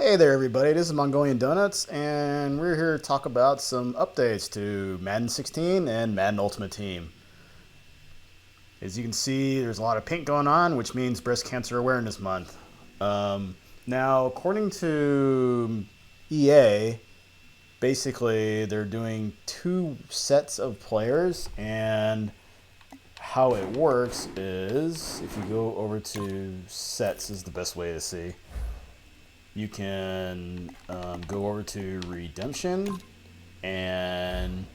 Hey there, everybody. This is Mongolian Donuts, and we're here to talk about some updates to Madden 16 and Madden Ultimate Team. As you can see, there's a lot of pink going on, which means Breast Cancer Awareness Month. Now, according to EA, basically they're doing two sets of players, and how it works is if you go over to sets, is the best way to see. You can go over to redemption, and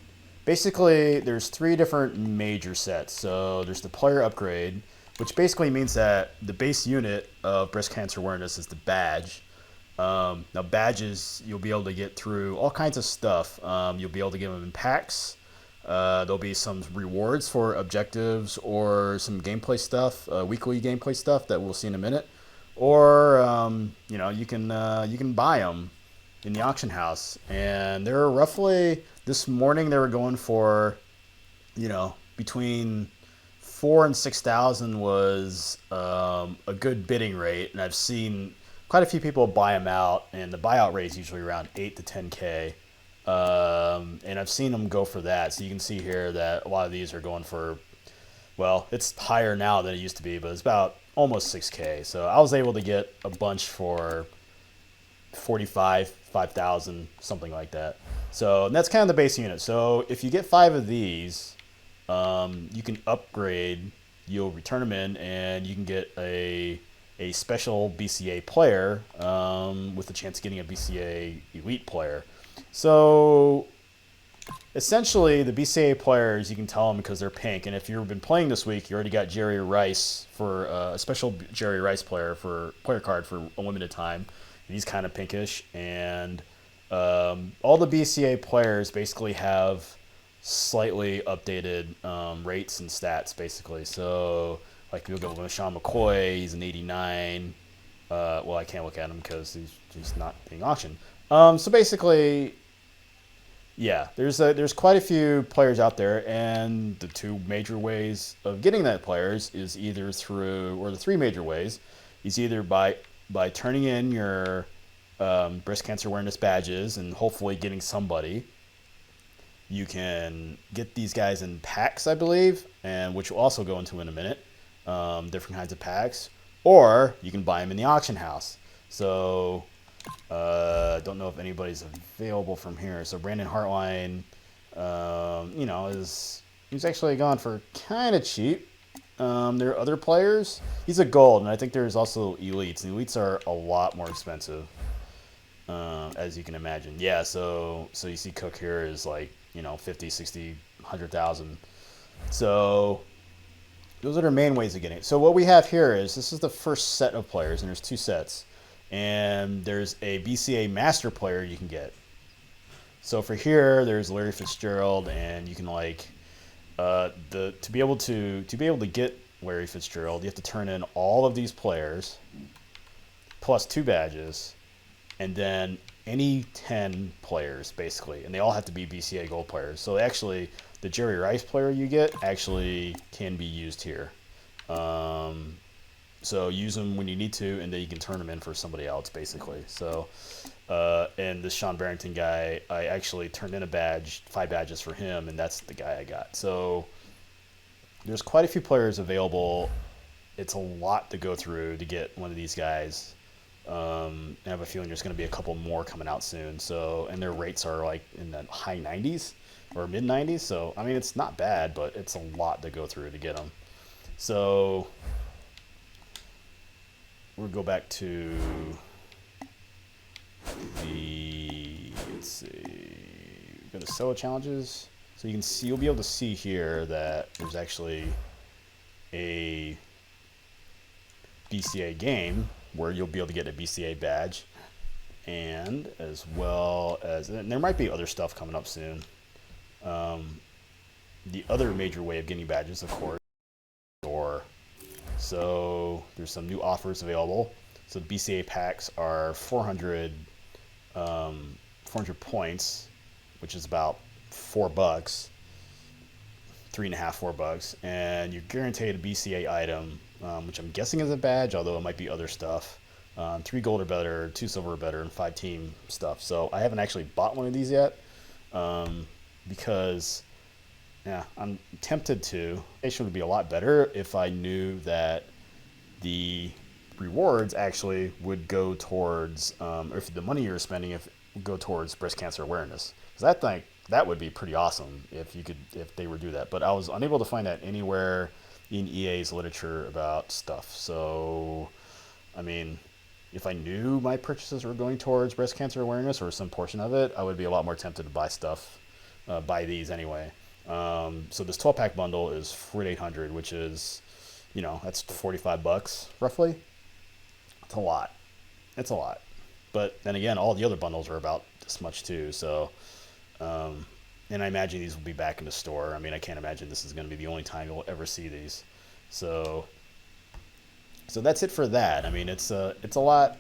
basically there's three different major sets. So there's the player upgrade, which basically means that the base unit of breast cancer awareness is the badge. Now badges you'll be able to get through all kinds of stuff. You'll be able to get them in packs. There'll be some rewards for objectives or some gameplay stuff, weekly gameplay stuff that we'll see in a minute. Or you can buy them in the auction house, and they're roughly this morning they were going for between 4 and 6,000 was a good bidding rate, and I've seen quite a few people buy them out, and the buyout rate is usually around 8 to 10K. And I've seen them go for that. So you can see here that a lot of these are going for, well, it's higher now than it used to be, but it's about almost 6K. So I was able to get a bunch for 5,000, something like that. So that's kind of the base unit. So if you get 5 of these, you can upgrade. You'll return them in, and you can get a special BCA player with the chance of getting a BCA elite player. So essentially, the BCA players, you can tell them because they're pink. And if you've been playing this week, you already got Jerry Rice for a special Jerry Rice player card for a limited time. And he's kind of pinkish. And all the BCA players basically have slightly updated rates and stats, basically. So, like, you'll go with Sean McCoy, he's an 89. Well, I can't look at him because he's not being auctioned. So basically, yeah, there's quite a few players out there, and the two major ways of getting that players is either through, or the three major ways, is either by turning in your breast cancer awareness badges and hopefully getting somebody. You can get these guys in packs, I believe, and which we'll also go into in a minute. Different kinds of packs, or you can buy them in the auction house. So don't know if anybody's available from here. So Brandon Hartline, he's actually gone for kind of cheap. There are other players. He's a gold, and I think there's also elites. And elites are a lot more expensive, as you can imagine. Yeah, so you see Cook here is like 50, 60, 100,000. So those are the main ways of getting it. So what we have here is this is the first set of players, and there's two sets. And there's a BCA master player you can get. So for here, there's Larry Fitzgerald, and you can to be able to get Larry Fitzgerald, you have to turn in all of these players plus 2 badges, and then any 10 players basically, and they all have to be BCA gold players. So actually, the Jerry Rice player you get actually can be used here. So use them when you need to, and then you can turn them in for somebody else, basically. So, and this Sean Barrington guy, I actually turned in 5 badges for him, and that's the guy I got. So there's quite a few players available. It's a lot to go through to get one of these guys. I have a feeling there's going to be a couple more coming out soon. So, and their rates are like in the high 90s or mid 90s. So, I mean, it's not bad, but it's a lot to go through to get them. So we'll go back to let's see, go to solo challenges. So you can see, you'll be able to see here that there's actually a BCA game where you'll be able to get a BCA badge, and as well as, and there might be other stuff coming up soon. The other major way of getting badges, of course, so there's some new offers available. So the BCA packs are 400 points, which is about $4, $3.5, $4, and you're guaranteed a BCA item, which I'm guessing is a badge, although it might be other stuff. 3 gold or better, 2 silver or better, and 5 team stuff. So I haven't actually bought one of these yet, because yeah, I'm tempted to. It would be a lot better if I knew that the rewards actually would go towards, or if the money you're spending if would go towards breast cancer awareness. Because I think that would be pretty awesome if they would do that. But I was unable to find that anywhere in EA's literature about stuff. So, I mean, if I knew my purchases were going towards breast cancer awareness or some portion of it, I would be a lot more tempted to buy stuff, buy these anyway. So this 12-pack bundle is 4,800, which is, that's $45 roughly. It's a lot. It's a lot. But then again, all the other bundles are about this much too. So, and I imagine these will be back in the store. I mean, I can't imagine this is going to be the only time you'll ever see these. So that's it for that. I mean, it's a lot.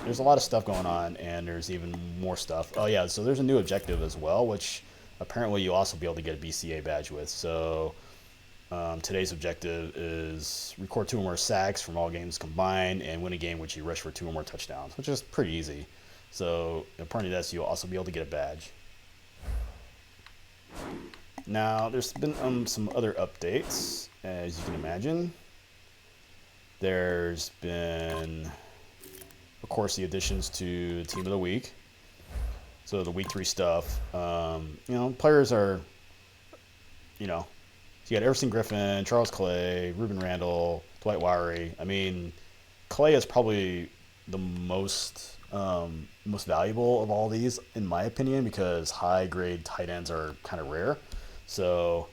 There's a lot of stuff going on, and there's even more stuff. Oh yeah, so there's a new objective as well, which apparently you'll also be able to get a BCA badge with. So today's objective is record 2 or more sacks from all games combined and win a game which you rush for 2 or more touchdowns, which is pretty easy. So according to this, you'll also be able to get a badge. Now, there's been some other updates, as you can imagine. There's been, of course, the additions to Team of the Week. So the Week 3 stuff, players are, you got Everson Griffin, Charles Clay, Ruben Randall, Dwight Wowry. I mean, Clay is probably the most valuable of all these, in my opinion, because high-grade tight ends are kind of rare. So,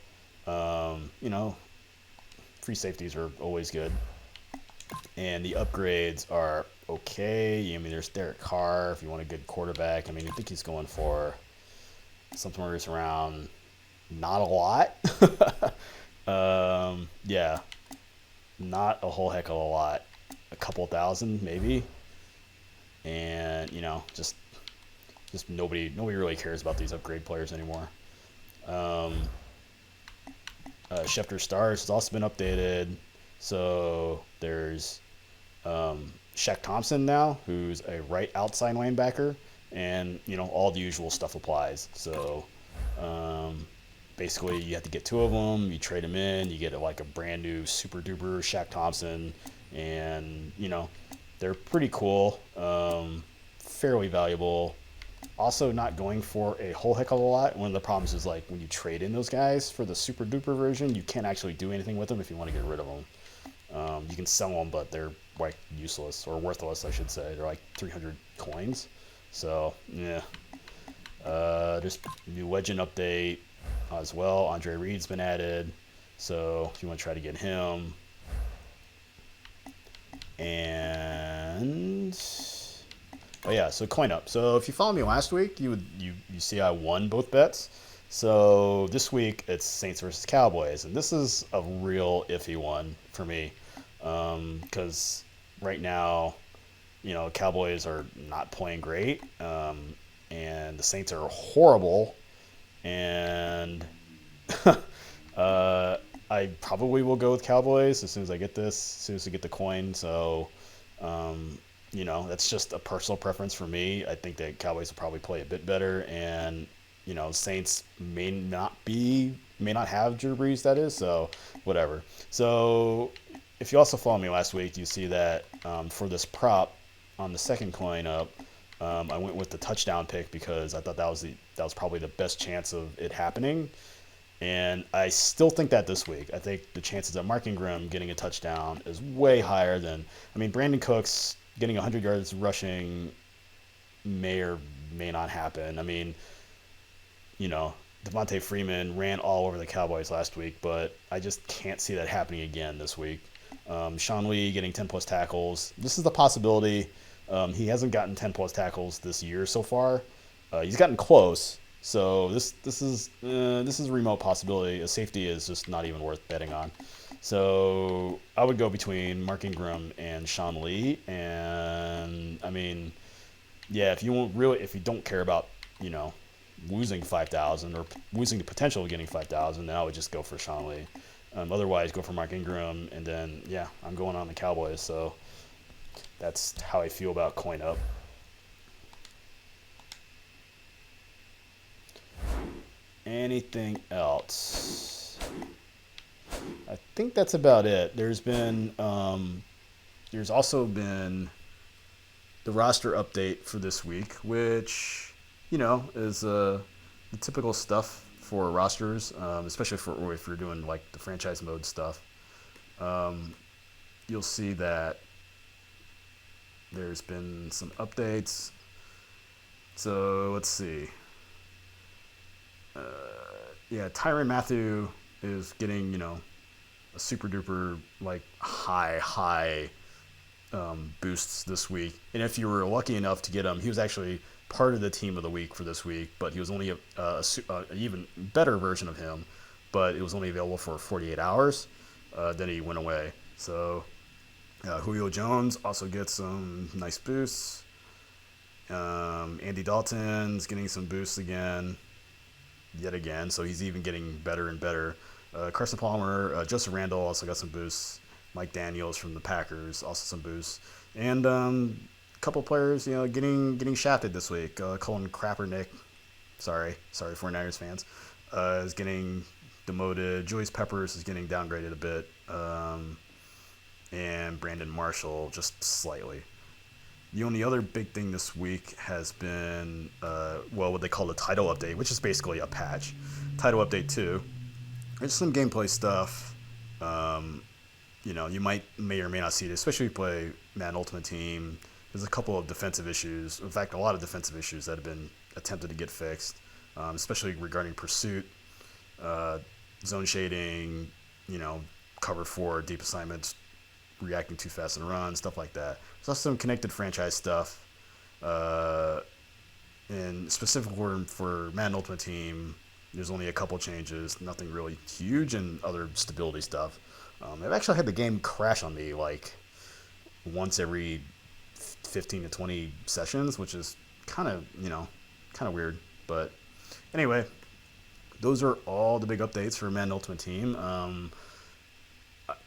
free safeties are always good. And the upgrades are okay. I mean, there's Derek Carr if you want a good quarterback. I mean, I think he's going for something where it's around not a lot. Yeah, not a whole heck of a lot. A couple thousand maybe. And, just nobody really cares about these upgrade players anymore. SCHEFTER Stars has also been updated. So there's Shaq Thompson now, who's a right outside linebacker, and all the usual stuff applies. So basically, you have to get 2 of them. You trade them in. You get like a brand new super duper Shaq Thompson, and they're pretty cool, fairly valuable. Also, not going for a whole heck of a lot. One of the problems is like when you trade in those guys for the super duper version, you can't actually do anything with them if you want to get rid of them. You can sell them, but they're like useless or worthless, I should say. They're like 300 coins. So yeah. There's a new legend update as well. Andre Reed's been added. So if you want to try to get him. And oh yeah, so coin up. So if you follow me last week, you see I won both bets. So this week it's Saints versus Cowboys, and this is a real iffy one for me, because right now, Cowboys are not playing great, and the Saints are horrible, and I probably will go with Cowboys as soon as I get this, as soon as I get the coin. So, that's just a personal preference for me. I think that Cowboys will probably play a bit better, and Saints may not have Drew Brees, that is, so whatever. So if you also follow me last week, you see that for this prop on the second coin up, I went with the touchdown pick because I thought that was probably the best chance of it happening. And I still think that this week. I think the chances of Mark Ingram getting a touchdown is way higher than, Brandon Cooks getting 100 yards rushing may or may not happen. Devontae Freeman ran all over the Cowboys last week, but I just can't see that happening again this week. Sean Lee getting 10-plus tackles. This is the possibility. He hasn't gotten 10-plus tackles this year so far. He's gotten close. So this is a remote possibility. A safety is just not even worth betting on. So I would go between Mark Ingram and Sean Lee. And if you don't care about losing 5,000 or losing the potential of getting 5,000, then I would just go for Sean Lee. Otherwise, go for Mark Ingram, and then I'm going on the Cowboys. So That's how I feel about Coin Up. Anything else? I think that's about it. There's also been the roster update for this week, which is the typical stuff for rosters, especially for if you're doing like the franchise mode stuff. You'll see that there's been some updates. So let's see. Yeah, Tyrann Mathieu is getting a super duper like high boosts this week. And if you were lucky enough to get him, he was actually part of the team of the week for this week, but he was only an even better version of him, but it was only available for 48 hours. Then he went away. So Julio Jones also gets some nice boosts. Andy Dalton's getting some boosts yet again, so he's even getting better and better. Carson Palmer, Joseph Randall also got some boosts. Mike Daniels from the Packers also some boosts, and a couple players getting shafted this week. Colin Kaepernick, sorry 49ers fans, is getting demoted. Julius Peppers is getting downgraded a bit, and Brandon Marshall just slightly. The only other big thing this week has been, what they call the title update, which is basically a patch. Title update 2. There's some gameplay stuff. You may or may not see it, especially if you play Madden Ultimate Team. There's a couple of defensive issues. In fact, a lot of defensive issues that have been attempted to get fixed, especially regarding pursuit, zone shading, cover 4, deep assignments, reacting too fast and run, stuff like that. There's also some connected franchise stuff. And specifically for Madden Ultimate Team, there's only a couple changes, nothing really huge, and other stability stuff. I've actually had the game crash on me like once every 15 to 20 sessions, which is kind of weird. But anyway, those are all the big updates for Madden Ultimate Team.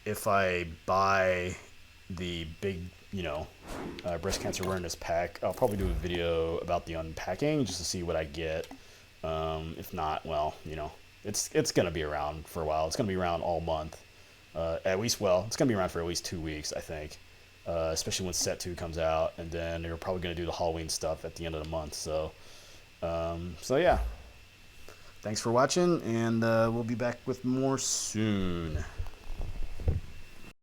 If I buy the big, breast cancer awareness pack, I'll probably do a video about the unpacking just to see what I get. If not, well, it's going to be around for a while. It's going to be around all month. At least, it's going to be around for at least 2 weeks, I think. Especially when Set 2 comes out, and then they're probably going to do the Halloween stuff at the end of the month. So yeah. Thanks for watching, and we'll be back with more soon.